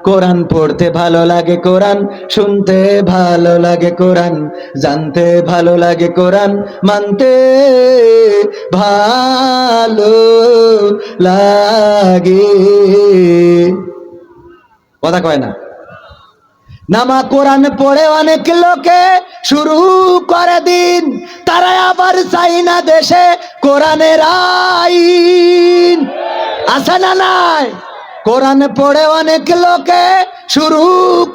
কোরআন পড়তে ভালো লাগে, কোরআন শুনতে ভালো লাগে, কোরআন জানতে ভালো লাগে, কোরআন মানতে ভালো লাগে। কথা কয় না? নামা কোরআন পড়ে অনেক লোকে শুরু করে দিন, তারা আবার চাই না দেশে কোরআনের আইন। আছে না নাই? কোরআন পড়ে অনেক লোকে শুরু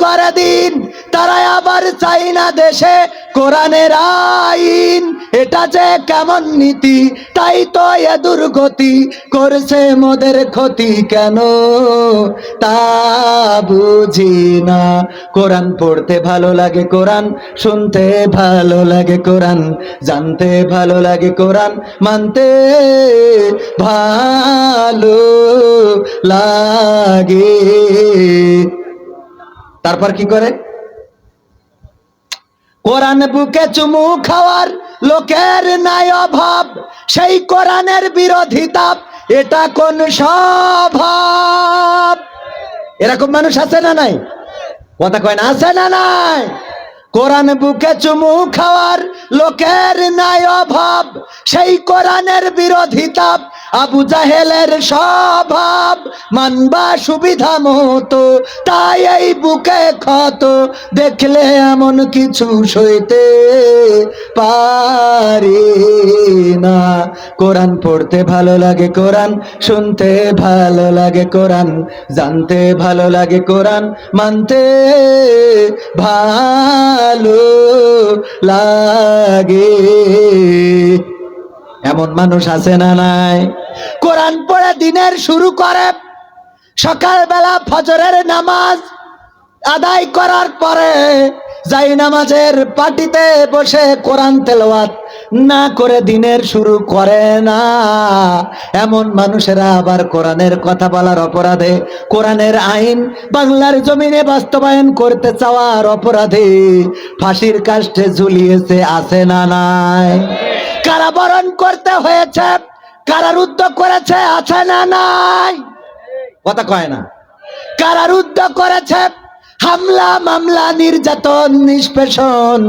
করে দিন, তারা আবার চাই না দেশে কোরআনের আইন। এটা যে কেমন নীতি, তাই তো এ দুর্গতি, করছে মোদের ক্ষতি কেন তা বুঝি না। কোরআন পড়তে ভালো লাগে, কোরআন শুনতে ভালো লাগে, কোরআন জানতে ভালো লাগে, কোরআন মানতে ভালো লাগে। তারপর কি করে? কোরআন বুকে চুমু খাওয়ার লোকের নাই অভাব, সেই কোরআনের বিরোধিতা এটা কোন স্বভাব? এরকম মানুষ আছে না নাই? কথা কয় না? আছে না নাই? কোরআন বুকে চুমু খাওয়ার লোকের নাই অভাব, সেই কোরআনের বিরোধিতা আবু জাহেলের স্বভাব। মানবা সুবিধা মতো, তাই এই বুকে ক্ষত, দেখলে এমন কিছু সইতে পারি না। কোরআন পড়তে ভালো লাগে, কোরআন শুনতে ভালো লাগে, কোরআন জানতে ভালো লাগে, কোরআন মানতে ভালো লাগে। এমন মানুষ আছে না নাই? কোরআন পড়ে দিনের শুরু করে, সকালবেলা ফজরের নামাজ আদায় করার পরে যাই নামাজের পাটিতে বসে কোরআন তেলাওয়াত না করে দিনের শুরু করে না। এমন মানুষেরা আবার কোরআনের কথা বলার অপরাধে, কোরআনের আইন বাংলার জমিনে বাস্তবায়ন করতে চাওয়ার অপরাধে ফাঁসির কাষ্ঠে ঝুলিয়েছে। আছে না নাই? কারাবরণ করতে হয়েছে, কারারুদ্ধ করেছে। আছে না নাই? কথা কয় না? কারারুদ্ধ করেছে, হামলা মামলা নির্যাতন নিষ্পেষণ।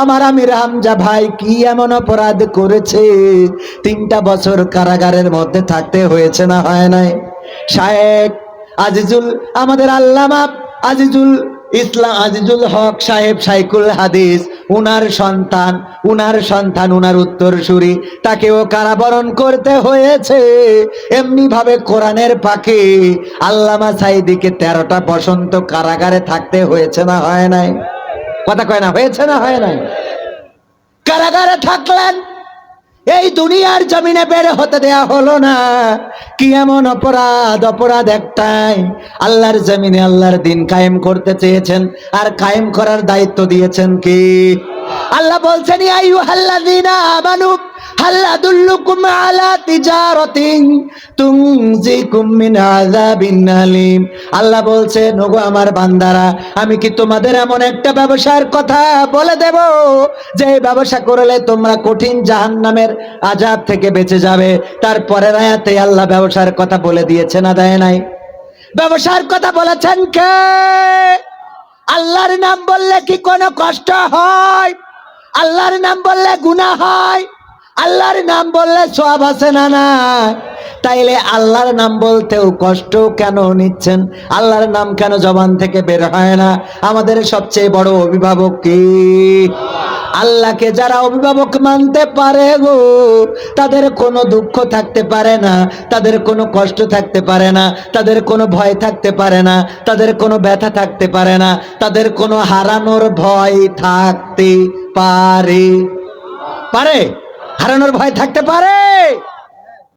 আমার আমির হামজা ভাই কি এমন অপরাধ করেছে? 3টা বছর কারাগারের মধ্যে থাকতে হয়েছে না হয় নাই? শায়েখ আজিজুল, আমাদের আল্লামা আজিজুল ইসলাম, আজিজুল হক সাহেব শাইখুল হাদিস, উনার সন্তান উনার উত্তরসূরি, তাকেও কারাবরণ করতে হয়েছে। এমনি ভাবে কোরআনের পাখি আল্লামা সাইদিকে 13টা বসন্ত কারাগারে থাকতে হয়েছে না হয় নাই? কথা কয় না? হয়েছে না হয় নাই? কারাগারে থাকলেন, এই দুনিয়ার জমিনে বের হতে দেয়া হলো না। কি এমন অপরাধ? অপরাধ একটাই, আল্লাহর জমিনে আল্লাহর দিন কায়েম করতে চেয়েছেন, আর কায়েম করার দায়িত্ব দিয়েছেন কি? আল্লাহ বলছেন, ইয়া আইয়ুহাল্লাযীনা আমানু হাল আদুল্লুকুম আলা তিজারাতিন তুনজিকুম মিন আযাবিন আলীম। আল্লাহ বলছেন, ওগো আমার বান্দারা, আমি কি তোমাদের এমন একটা ব্যবসার কথা বলে দেব যে ব্যবসা করলে তোমরা কঠিন জাহান্নামের আযাব থেকে বেঁচে যাবে? তারপরের আয়াতে আল্লাহ ব্যবসার কথা বলে দিয়েছে না দেয় নাই? ব্যবসার কথা বলেছেন কে? আল্লাহর নাম বললে কি কোনো কষ্ট হয়? আল্লাহর নাম বললে গুনাহ হয়? আল্লাহর নাম বললে সওয়াব আছে না না? তাইলে আল্লাহর নাম বলতেও কষ্ট কেন নিচ্ছেন? আল্লাহর নাম কেন জবান থেকে বের হয় না? আমাদের সবচেয়ে বড় অভিভাবক কি? আল্লাহকে যারা অভিভাবক মানতে পারে গো, তাদের কোনো দুঃখ থাকতে পারে না, তাদের কোনো কষ্ট থাকতে পারে না, তাদের কোনো ভয় থাকতে পারে না, তাদের কোনো ব্যথা থাকতে পারে না, তাদের কোনো হারানোর ভয় থাকতে পারে? হারানোর ভয় থাকতে পারে?